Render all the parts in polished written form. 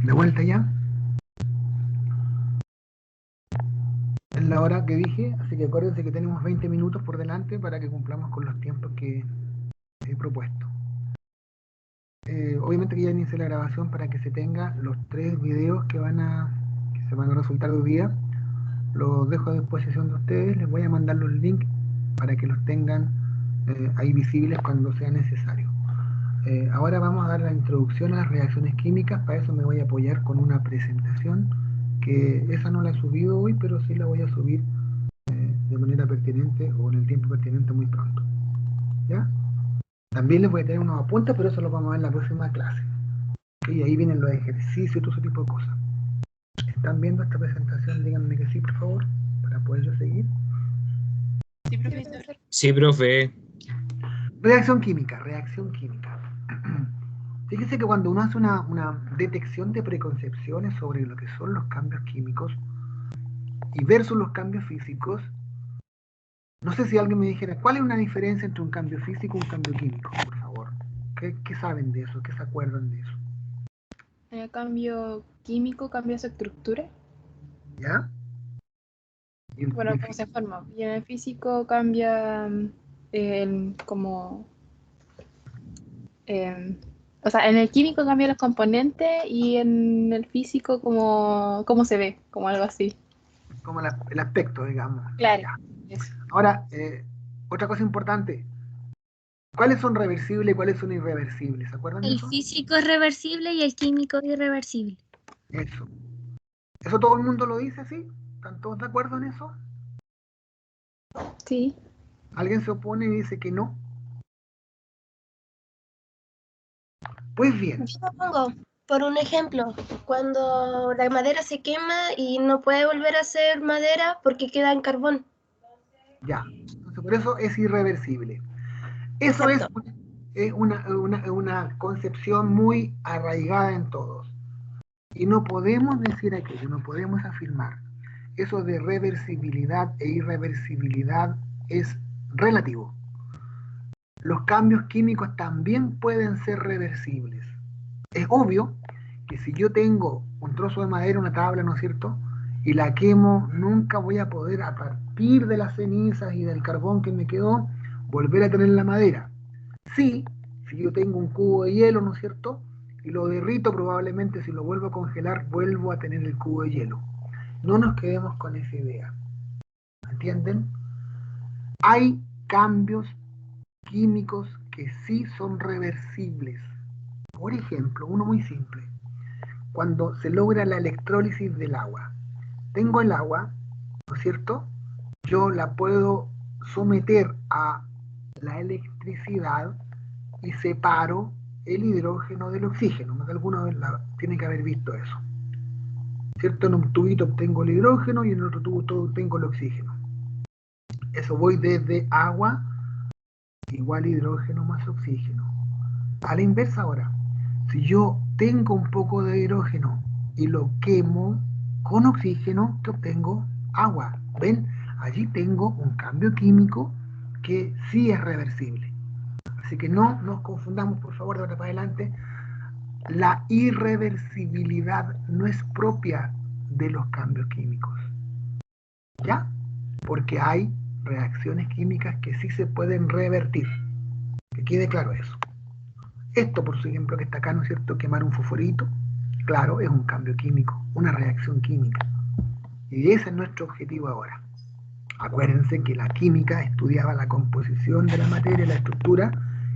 De vuelta ya. Es la hora que dije, así que acuérdense que tenemos 20 minutos por delante para que cumplamos con los tiempos que he propuesto. Obviamente que ya inicié la grabación para que se tenga los 3 videos que se van a resultar de hoy día. Los dejo a disposición de ustedes, les voy a mandar los links para que los tengan ahí visibles cuando sea necesario. Ahora vamos a dar la introducción a las reacciones químicas. Para eso me voy a apoyar con una presentación que esa no la he subido hoy, pero sí la voy a subir de manera pertinente o en el tiempo pertinente muy pronto. ¿Ya? También les voy a tener unos apuntes, pero eso lo vamos a ver en la próxima clase. Y ahí vienen los ejercicios y todo ese tipo de cosas. ¿Están viendo esta presentación? Díganme que sí, por favor, para poder yo seguir. Sí, profesor. Sí, profe. Reacción química, reacción química. Fíjese que cuando uno hace una detección de preconcepciones sobre lo que son los cambios químicos y versus los cambios físicos, no sé si alguien me dijera, ¿cuál es una diferencia entre un cambio físico y un cambio químico? Por favor. ¿Qué saben de eso? ¿Qué se acuerdan de eso? El cambio químico cambia su estructura. ¿Ya? Bueno, cómo se forma. Y en el físico cambia como... o sea, en el químico cambia los componentes y en el físico como cómo se ve, como algo así. Como el aspecto, digamos. Claro, Ya. eso. Ahora, otra cosa importante. ¿Cuáles son reversibles y cuáles son irreversibles? ¿Se acuerdan de El eso? físico es reversible y el químico es irreversible. Eso. ¿Eso todo el mundo lo dice así? ¿Están todos de acuerdo en eso? Sí. ¿Alguien se opone y dice que no? Pues bien. Yo lo pongo, por un ejemplo, cuando la madera se quema y no puede volver a ser madera porque queda en carbón. Ya. Entonces, por eso es irreversible. Eso Exacto. es una concepción muy arraigada en todos. Y no podemos decir aquello, no podemos afirmar. Eso de reversibilidad e irreversibilidad es relativo. Los cambios químicos también pueden ser reversibles. Es obvio que si yo tengo un trozo de madera, una tabla, ¿no es cierto? Y la quemo, nunca voy a poder, a partir de las cenizas y del carbón que me quedó, volver a tener la madera. Sí, si yo tengo un cubo de hielo, ¿no es cierto? Y lo derrito, probablemente si lo vuelvo a congelar, vuelvo a tener el cubo de hielo. No nos quedemos con esa idea. ¿Entienden? Hay cambios químicos que sí son reversibles. Por ejemplo, uno muy simple. Cuando se logra la electrólisis del agua. Tengo el agua, ¿no es cierto? Yo la puedo someter a la electricidad y separo el hidrógeno del oxígeno. Más de alguna vez tiene que haber visto eso. ¿Cierto? En un tubito obtengo el hidrógeno y en otro tubo obtengo el oxígeno. Eso voy desde agua igual hidrógeno más oxígeno. A la inversa ahora, si yo tengo un poco de hidrógeno y lo quemo con oxígeno, ¿qué obtengo? Agua. ¿Ven? Allí tengo un cambio químico que sí es reversible. Así que no nos confundamos, por favor, de ahora para adelante. La irreversibilidad no es propia de los cambios químicos. ¿Ya? Porque hay reacciones químicas que sí se pueden revertir. Que quede claro eso. Esto, por ejemplo, que está acá, ¿no es cierto? Quemar un fosforito, claro, es un cambio químico, una reacción química. Y ese es nuestro objetivo ahora. Acuérdense que la química estudiaba la composición de la materia, la estructura,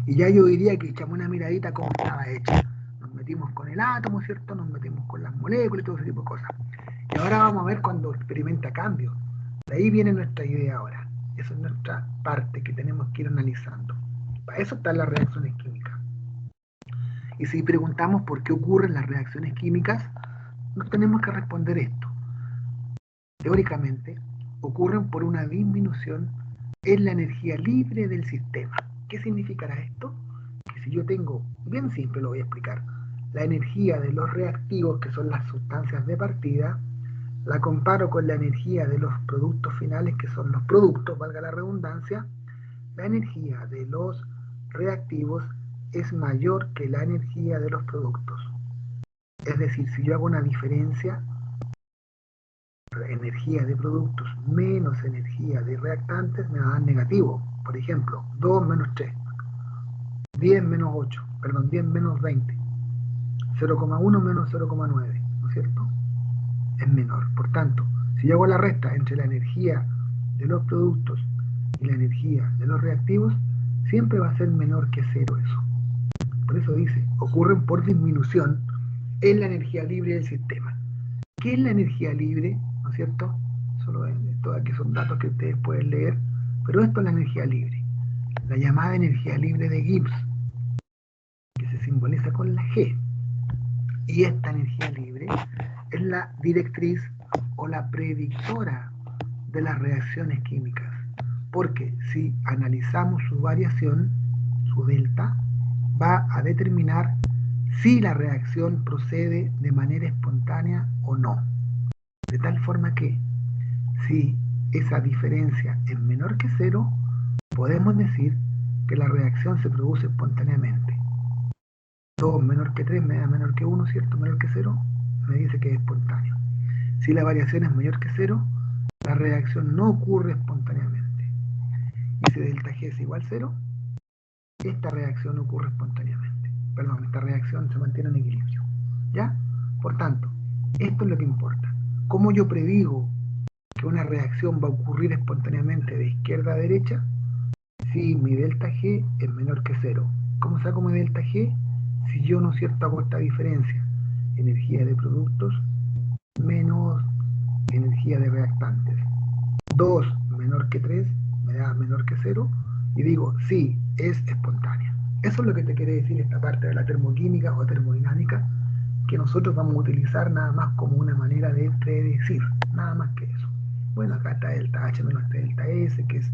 y ya yo diría que echamos una miradita a cómo estaba hecha. Nos metimos con el átomo, ¿cierto? Nos metimos con las moléculas y todo ese tipo de cosas. Y ahora vamos a ver cuando experimenta cambios. De ahí viene nuestra idea ahora. Esa es nuestra parte que tenemos que ir analizando. Para eso están las reacciones químicas. Y si preguntamos por qué ocurren las reacciones químicas, nos tenemos que responder esto. Teóricamente, ocurren por una disminución en la energía libre del sistema. ¿Qué significará esto? Que si yo tengo, bien simple lo voy a explicar, la energía de los reactivos, que son las sustancias de partida, la comparo con la energía de los productos finales, que son los productos, valga la redundancia, la energía de los reactivos es mayor que la energía de los productos. Es decir, si yo hago una diferencia, energía de productos menos energía de reactantes me va a dar negativo. Por ejemplo, 2 menos 3, 10 menos 8, perdón, 10 menos 20, 0,1 menos 0,9, ¿no es cierto? Es menor. Por tanto, si yo hago la resta entre la energía de los productos y la energía de los reactivos, siempre va a ser menor que cero eso. Por eso dice, ocurren por disminución en la energía libre del sistema. ¿Qué es la energía libre? ¿No es cierto? Solo esto aquí son datos que ustedes pueden leer, pero esto es la energía libre. La llamada energía libre de Gibbs, que se simboliza con la G. Y esta energía libre es la directriz o la predictora de las reacciones químicas. Porque si analizamos su variación, su delta, va a determinar si la reacción procede de manera espontánea o no. De tal forma que, si esa diferencia es menor que cero, podemos decir que la reacción se produce espontáneamente. 2 menor que 3 me da menor que 1, ¿cierto? Menor que 0, me dice que es espontáneo. Si la variación es mayor que 0, la reacción no ocurre espontáneamente. Y si delta G es igual a 0, esta reacción ocurre espontáneamente. Perdón, esta reacción se mantiene en equilibrio. ¿Ya? Por tanto, esto es lo que importa. ¿Cómo yo predigo que una reacción va a ocurrir espontáneamente de izquierda a derecha? Si mi delta G es menor que 0. ¿Cómo saco mi delta G? Si yo, ¿no es cierto?, hago esta diferencia. Energía de productos menos energía de reactantes. 2 menor que 3 me da menor que 0. Y digo, sí, es espontánea. Eso es lo que te quiere decir esta parte de la termoquímica o termodinámica, que nosotros vamos a utilizar nada más como una manera de predecir, nada más que eso. Bueno, acá está delta H menos delta S, que es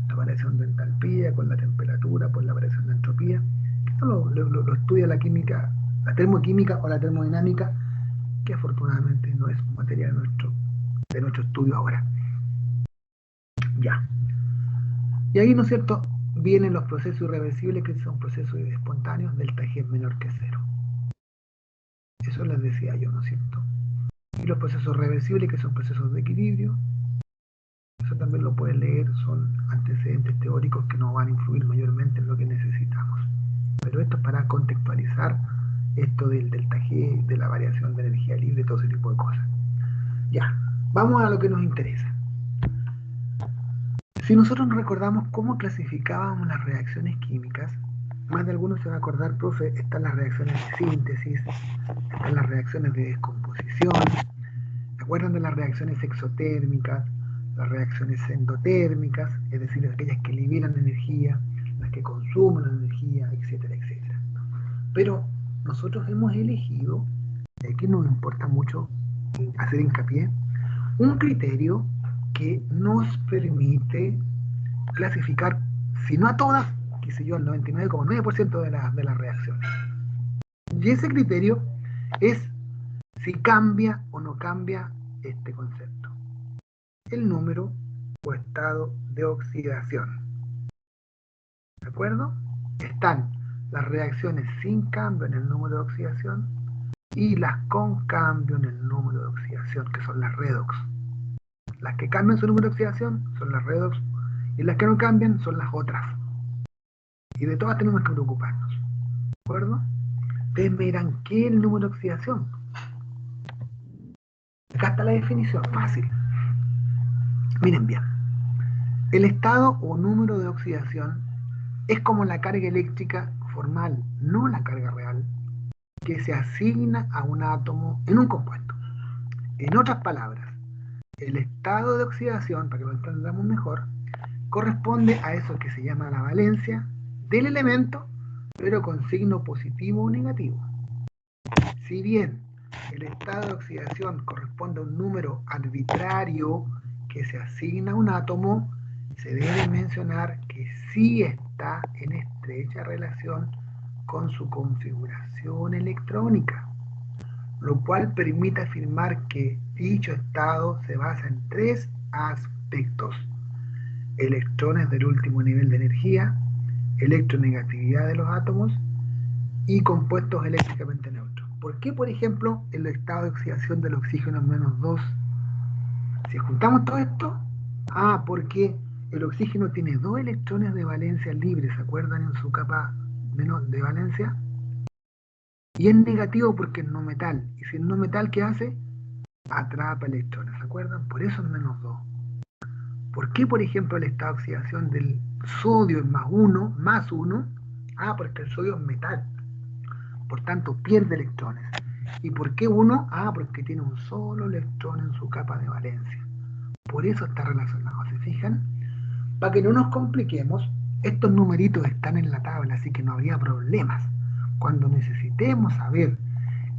la variación de entalpía con la temperatura por la variación de entropía. Esto lo estudia la química, la termoquímica o la termodinámica, que afortunadamente no es materia de nuestro estudio ahora. Ya. Y ahí, ¿no es cierto?, vienen los procesos irreversibles, que son procesos espontáneos, delta G es menor que 0. Eso les decía yo, ¿no es cierto? Y los procesos reversibles, que son procesos de equilibrio, eso también lo pueden leer, son antecedentes teóricos que no van a influir mayormente en lo que necesitamos. Pero esto es para contextualizar esto del delta G, de la variación de energía libre, todo ese tipo de cosas. Ya, vamos a lo que nos interesa. Si nosotros nos recordamos cómo clasificábamos las reacciones químicas, más de algunos se van a acordar, profe, están las reacciones de síntesis, están las reacciones de descomposición, ¿se acuerdan de las reacciones exotérmicas, las reacciones endotérmicas, es decir, aquellas que liberan energía, las que consumen energía, etcétera, etcétera? Pero nosotros hemos elegido, y aquí nos importa mucho hacer hincapié, un criterio que nos permite clasificar, si no a todas, qué sé yo, el 99,9% de las reacciones. Y ese criterio es si cambia o no cambia este concepto: el número o estado de oxidación. ¿De acuerdo? Están las reacciones sin cambio en el número de oxidación y las con cambio en el número de oxidación, que son las redox. Las que cambian su número de oxidación son las redox, y las que no cambian son las otras. Y de todas tenemos que preocuparnos. ¿De acuerdo? Ustedes me dirán, ¿qué es el número de oxidación? Acá está la definición, fácil. Miren bien. El estado o número de oxidación es como la carga eléctrica formal, no la carga real, que se asigna a un átomo en un compuesto. En otras palabras, el estado de oxidación, para que lo entendamos mejor, corresponde a eso que se llama la valencia del elemento, pero con signo positivo o negativo. Si bien el estado de oxidación corresponde a un número arbitrario que se asigna a un átomo, se debe mencionar que sí está en estrecha relación con su configuración electrónica, lo cual permite afirmar que dicho estado se basa en 3 aspectos: electrones del último nivel de energía, electronegatividad de los átomos y compuestos eléctricamente neutros. ¿Por qué, por ejemplo, el estado de oxidación del oxígeno es -2? Si juntamos todo esto, porque el oxígeno tiene 2 electrones de valencia libres, ¿se acuerdan? En su capa menos de valencia. Y es negativo porque es no metal. Y si es no metal, ¿qué hace? Atrapa electrones, ¿se acuerdan? Por eso es -2. ¿Por qué, por ejemplo, el estado de oxidación del sodio es +1? Porque el sodio es metal. Por tanto, pierde electrones. ¿Y por qué 1? Porque tiene un solo electrón en su capa de valencia. Por eso está relacionado, ¿se fijan? Para que no nos compliquemos, estos numeritos están en la tabla, así que no habría problemas. Cuando necesitemos saber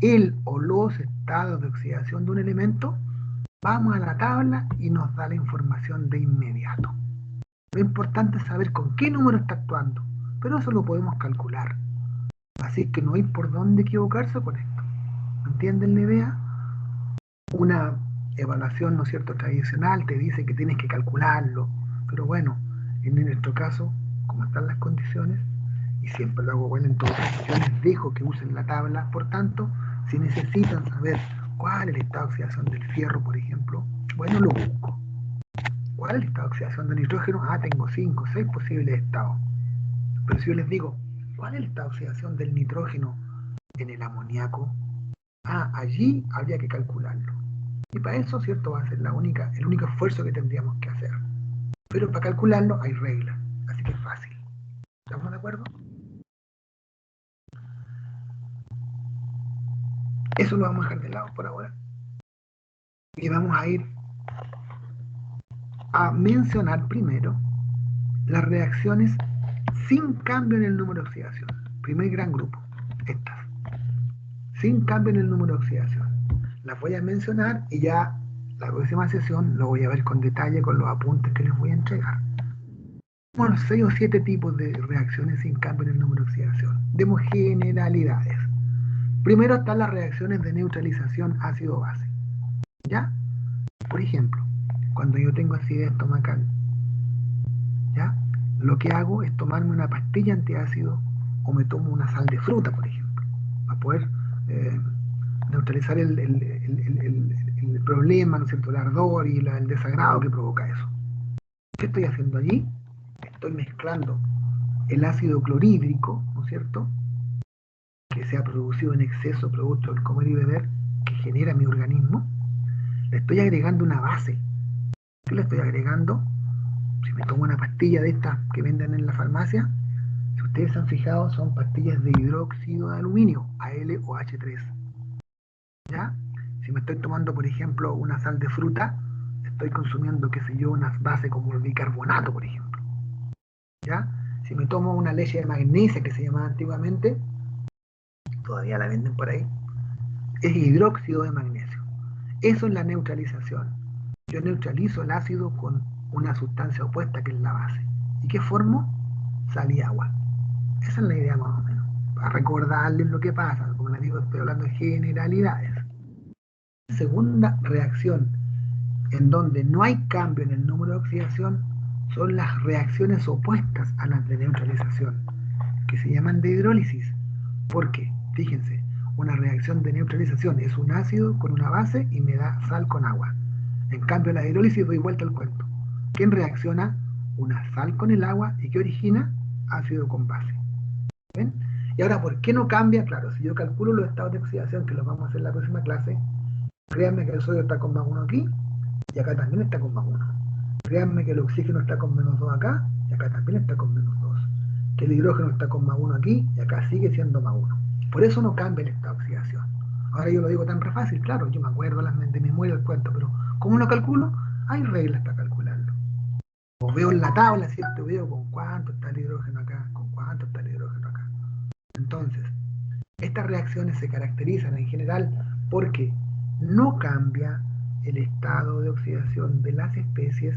el o los estados de oxidación de un elemento, vamos a la tabla y nos da la información de inmediato. Lo importante es saber con qué número está actuando, pero eso lo podemos calcular. Así que no hay por dónde equivocarse con esto. ¿Entienden la idea? Una evaluación, ¿no es cierto?, tradicional te dice que tienes que calcularlo, pero bueno, en nuestro caso, como están las condiciones, y siempre lo hago igual en todas las condiciones, dejo que usen la tabla. Por tanto, si necesitan saber cuál es el estado de oxidación del fierro, por ejemplo, bueno, lo busco. ¿Cuál es el estado de oxidación del nitrógeno? Tengo 5 o 6 posibles estados. Pero si yo les digo, ¿cuál es el estado de oxidación del nitrógeno en el amoníaco? Allí habría que calcularlo. Y para eso, ¿cierto?, va a ser el único esfuerzo que tendríamos que hacer. Pero para calcularlo hay reglas, así que es fácil. ¿Estamos de acuerdo? Eso lo vamos a dejar de lado por ahora. Y vamos a ir a mencionar primero las reacciones sin cambio en el número de oxidación. Primer gran grupo, estas. Sin cambio en el número de oxidación. Las voy a mencionar y ya la próxima sesión lo voy a ver con detalle con los apuntes que les voy a entregar. Bueno, 6 o 7 tipos de reacciones sin cambio en el número de oxidación. Demos generalidades. Primero están las reacciones de neutralización ácido-base. ¿Ya? Por ejemplo, cuando yo tengo acidez estomacal, ¿ya?, lo que hago es tomarme una pastilla antiácido o me tomo una sal de fruta, por ejemplo, para poder neutralizar el problema, ¿no es cierto?, el ardor y el desagrado que provoca eso. ¿Qué estoy haciendo allí? Estoy mezclando el ácido clorhídrico, ¿no es cierto?, que se ha producido en exceso producto del comer y beber, que genera mi organismo. Le estoy agregando una base. ¿Qué le estoy agregando? Si me tomo una pastilla de estas que venden en la farmacia, si ustedes se han fijado, son pastillas de hidróxido de aluminio, Al o H3. ¿Ya? Si me estoy tomando, por ejemplo, una sal de fruta, estoy consumiendo, qué sé yo, una base como el bicarbonato, por ejemplo. ¿Ya? Si me tomo una leche de magnesia, que se llamaba antiguamente, todavía la venden por ahí, es hidróxido de magnesio. Eso es la neutralización. Yo neutralizo el ácido con una sustancia opuesta, que es la base. ¿Y qué formo? Sal y agua. Esa es la idea más o menos. Para recordarles lo que pasa. Como les digo, estoy hablando de generalidades. Segunda reacción en donde no hay cambio en el número de oxidación son las reacciones opuestas a las de neutralización, que se llaman de hidrólisis. ¿Por qué? Fíjense, una reacción de neutralización es un ácido con una base y me da sal con agua. En cambio, la hidrólisis doy vuelta al cuento. ¿Quién reacciona? Una sal con el agua y que origina ácido con base. ¿Ven? Y ahora, ¿por qué no cambia? Claro, si yo calculo los estados de oxidación, que los vamos a hacer en la próxima clase, créanme que el sodio está con +1 aquí y acá también está con +1. Créanme que el oxígeno está con -2 acá y acá también está con -2. Que el hidrógeno está con +1 aquí y acá sigue siendo +1. Por eso no cambia el estado de oxidación. Ahora yo lo digo tan re fácil, claro, yo me acuerdo de memoria el cuento, pero ¿cómo lo calculo? Hay reglas para calcularlo. O veo en la tabla, ¿cierto? Veo con cuánto está el hidrógeno acá, con cuánto está el hidrógeno acá. Entonces, estas reacciones se caracterizan en general porque no cambia el estado de oxidación de las especies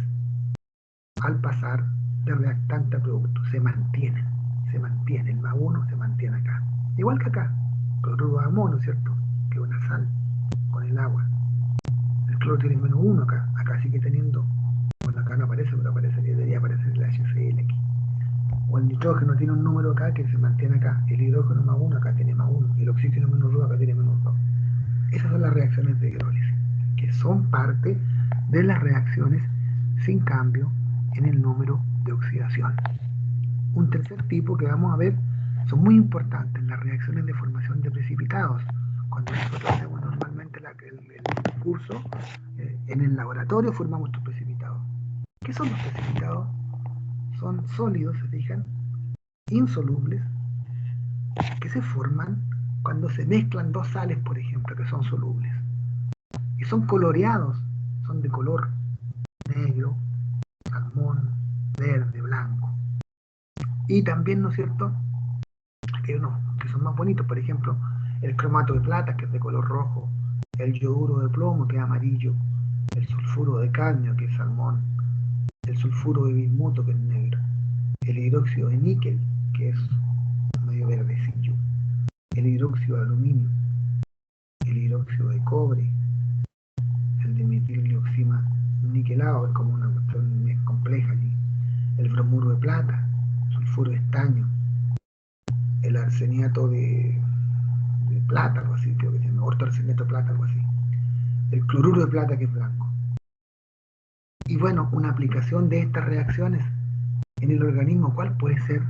al pasar de reactante a producto. Se mantienen. El +1 se mantiene acá. Igual que acá, cloruro de amonio, ¿cierto?, que es una sal con el agua. El cloro tiene -1 acá, acá sigue teniendo, bueno, acá no aparece, pero aparece, debería aparecer el HCl aquí. O el nitrógeno tiene un número acá que se mantiene acá. El hidrógeno más 1 acá tiene más 1. El oxígeno menos 2 acá tiene menos 2. Esas son las reacciones de hidrólisis, que son parte de las reacciones sin cambio en el número de oxidación. Un tercer tipo que vamos a ver son muy importantes, las reacciones de formación de precipitados. Cuando nosotros hacemos normalmente el curso, en el laboratorio formamos estos precipitados. ¿Qué son los precipitados? Son sólidos, se fijan, insolubles, que se forman cuando se mezclan dos sales, por ejemplo, que son solubles. Y son coloreados, son de color negro, salmón, verde, blanco. Y también, ¿no es cierto?, hay unos que son más bonitos, por ejemplo, el cromato de plata, que es de color rojo, el yoduro de plomo, que es amarillo, el sulfuro de cadmio, que es salmón, el sulfuro de bismuto, que es negro, el hidróxido de níquel, que es medio verdecillo, el hidróxido de aluminio, el hidróxido de cobre, el dimetilioxima niquelado, es como una cuestión compleja allí, el bromuro de plata, sulfuro de estaño, el arseniato de plata, algo así, creo que se llama, ortoarseniato de plata, algo así, el cloruro de plata, que es blanco. Y bueno, una aplicación de estas reacciones en el organismo, ¿cuál puede ser?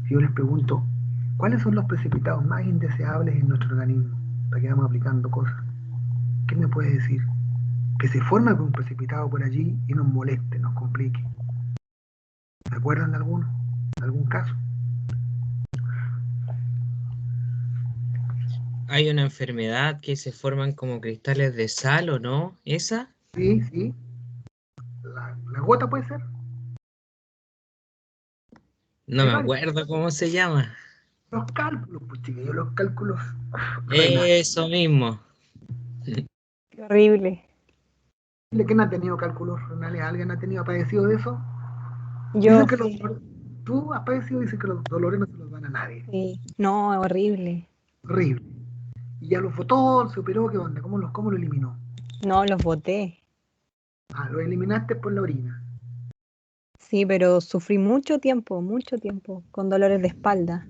Si yo les pregunto, ¿cuáles son los precipitados más indeseables en nuestro organismo? Para que vamos aplicando cosas. ¿Qué me puede decir? Que se forma algún precipitado por allí y nos moleste, nos complique. ¿Se acuerdan de alguno? ¿De algún caso? Hay una enfermedad que se forman como cristales de sal, ¿o no? ¿Esa? Sí, sí. La gota puede ser. No Hay me varios. acuerdo cómo se llama. Los cálculos, pues chiquillos, los cálculos renales. Eso mismo. Qué horrible. ¿Quién ha tenido cálculos renales? ¿Alguien ha tenido padecido de eso? Yo Dicen que sí. tú has padecido, dicen que los dolores no se los dan a nadie. Sí. No, es horrible. Horrible. Y ya lo votó, se operó, ¿qué onda? ¿Cómo lo eliminó? No, los boté. Ah, lo eliminaste por la orina. Sí, pero sufrí mucho tiempo, con dolores de espalda.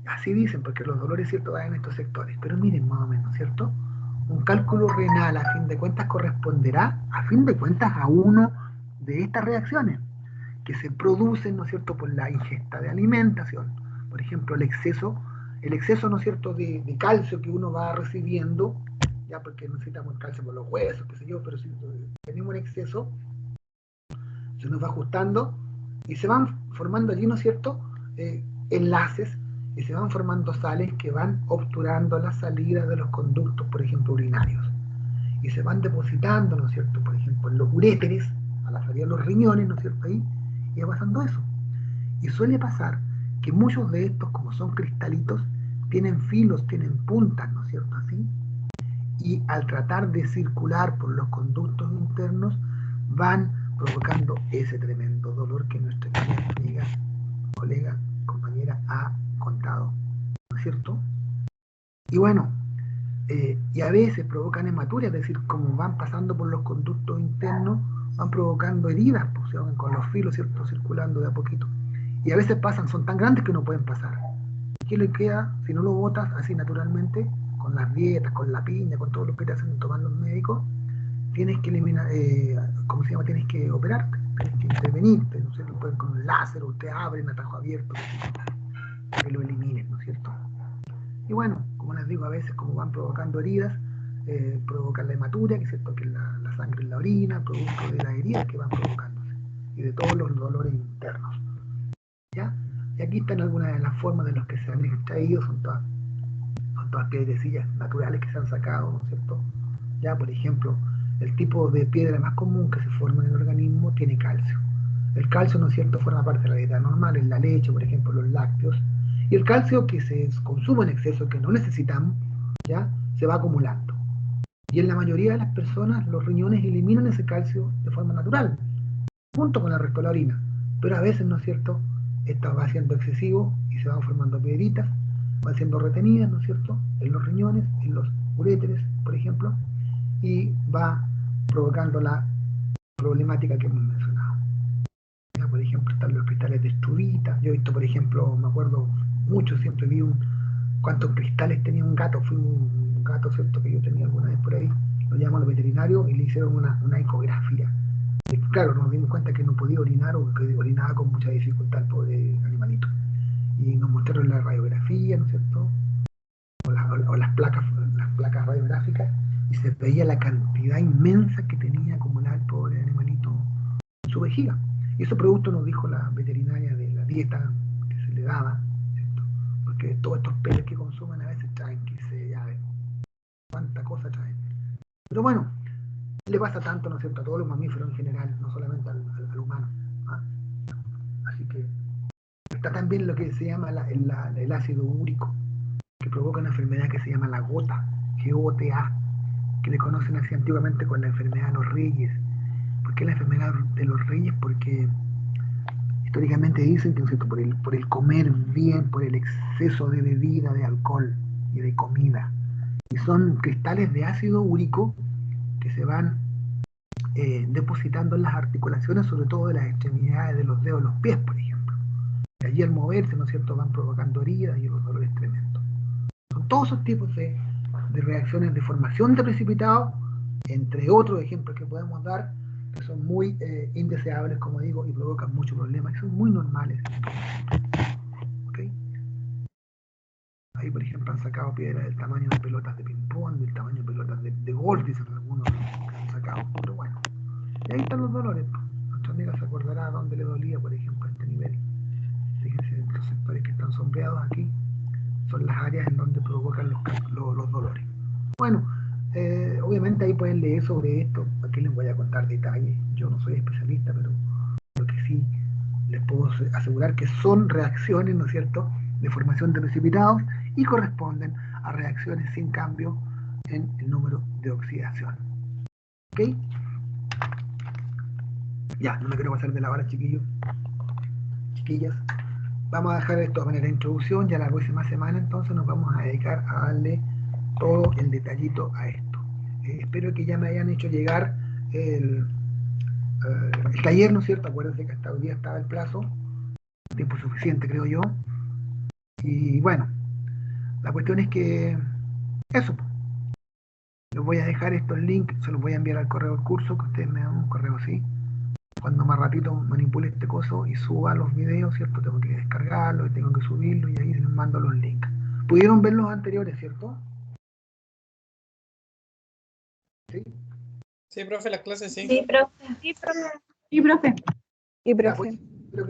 Así dicen, porque los dolores, ¿cierto?, van en estos sectores. Pero miren, más o menos, ¿cierto? Un cálculo renal, a fin de cuentas, corresponderá, a fin de cuentas, a uno de estas reacciones que se producen, ¿no es cierto?, por la ingesta de alimentación. Por ejemplo, el exceso, ¿no es cierto?, de calcio que uno va recibiendo, ya porque necesitamos calcio por los huesos, qué sé yo, pero si tenemos un exceso, se nos va ajustando y se van formando allí, ¿no es cierto?, enlaces, y se van formando sales que van obturando la salida de los conductos, por ejemplo, urinarios. Y se van depositando, ¿no es cierto?, por ejemplo, en los uréteres, a la salida de los riñones, ¿no es cierto?, ahí, y va pasando eso. Y suele pasar que muchos de estos, como son cristalitos, tienen filos, tienen puntas, ¿no es cierto?, así, y al tratar de circular por los conductos internos, van provocando ese tremendo dolor que nuestra amiga, colega, compañera ha contado, ¿no es cierto? Y bueno, y a veces provocan hematuria, es decir, como van pasando por los conductos internos, van provocando heridas, pues, con los filos, ¿cierto?, circulando de a poquito. Y a veces pasan, son tan grandes que no pueden pasar. ¿Qué le queda si no lo botas así naturalmente, con las dietas, con la piña, con todo lo que te hacen tomar los médicos? Tienes que eliminar, ¿cómo se llama? Tienes que operarte, tienes que intervenirte, no sé, lo pueden con un láser, o te abren atajo abierto, que lo eliminen, ¿no es cierto? Y bueno, como les digo, a veces como van provocando heridas, provocan la hematuria, que es cierto, que es la sangre en la orina, producto de las heridas que van provocándose, y de todos los dolores internos. ¿Ya? Y aquí están algunas de las formas de los que se han extraído, son todas piedrecillas naturales que se han sacado, ¿no es cierto? Ya, por ejemplo, el tipo de piedra más común que se forma en el organismo tiene calcio. El calcio, ¿no es cierto?, forma parte de la dieta normal, en la leche, por ejemplo, los lácteos. Y el calcio que se consume en exceso, que no necesitamos, ya, se va acumulando. Y en la mayoría de las personas, los riñones eliminan ese calcio de forma natural, junto con el resto de la orina. Pero a veces, ¿no es cierto?, esto va siendo excesivo y se van formando piedritas, van siendo retenidas, ¿no es cierto?, en los riñones, en los uréteres, por ejemplo, y va provocando la problemática que hemos mencionado. Ya, por ejemplo, están los cristales de estruvita. Yo he visto, por ejemplo, me acuerdo mucho, siempre vi cuántos cristales tenía un gato. Fue un gato, ¿cierto?, que yo tenía alguna vez por ahí. Lo llamaron al veterinario y le hicieron una ecografía. Y claro, nos dimos cuenta que no podía orinar o que orinaba con mucha dificultad el pobre animalito. Y nos mostraron la radiografía, ¿no es cierto?, o las placas radiográficas, y se veía la cantidad inmensa que tenía acumulada el pobre animalito en su vejiga. Y eso producto, nos dijo la veterinaria, de la dieta que se le daba, ¿cierto?, porque todos estos peces que consumen a veces traen, que se ya ven cuánta cosa traen. Pero bueno, le pasa tanto, ¿no es cierto?, a todos los mamíferos en general, no solamente al humano, ¿ah? Así que está también lo que se llama el ácido úrico, que provoca una enfermedad que se llama la gota, GOTA, que le conocen así antiguamente con la enfermedad de los reyes. ¿Por qué la enfermedad de los reyes? Porque históricamente dicen que, ¿no es cierto?, por el comer bien, por el exceso de bebida, de alcohol y de comida. Y son cristales de ácido úrico que se van depositando en las articulaciones, sobre todo de las extremidades de los dedos de los pies, por ejemplo. Y allí al moverse, ¿no es cierto?, van provocando heridas y los dolores tremendos. Son todos esos tipos de reacciones de formación de precipitados, entre otros ejemplos que podemos dar, que son muy indeseables, como digo, y provocan muchos problemas, que son muy normales. ¿Okay? Ahí, por ejemplo, han sacado piedras del tamaño de pelotas de ping-pong, del tamaño de pelotas de golf, dicen algunos que han sacado. Pero bueno, y ahí están los dolores. Nuestra amiga se acordará dónde le dolía, por ejemplo, a este nivel. Fíjense, los sectores que están sombreados aquí son las áreas en donde provocan los dolores. Bueno, obviamente ahí pueden leer sobre esto. Aquí les voy a contar detalles. Yo no soy especialista, pero lo que sí les puedo asegurar que son reacciones, ¿no es cierto?, de formación de precipitados y corresponden a reacciones sin cambio en el número de oxidación. ¿Ok? Ya, no me quiero pasar de la hora, chiquillos, chiquillas. Vamos a dejar esto de manera de introducción. Ya la próxima semana entonces nos vamos a dedicar a darle todo el detallito a esto. Espero que ya me hayan hecho llegar el taller, ¿no es cierto? Acuérdense que hasta hoy día estaba el plazo, tiempo suficiente, creo yo. Y bueno, la cuestión es que eso, les voy a dejar estos links, se los voy a enviar al correo del curso, que ustedes me dan un correo así. Cuando más ratito manipule este coso y suba los videos, ¿cierto? Tengo que descargarlos y tengo que subirlos, y ahí les mando los links. ¿Pudieron ver los anteriores, cierto? ¿Sí? Sí, profe, la clase sí. Sí, profe. Sí, profe. Ya, pues,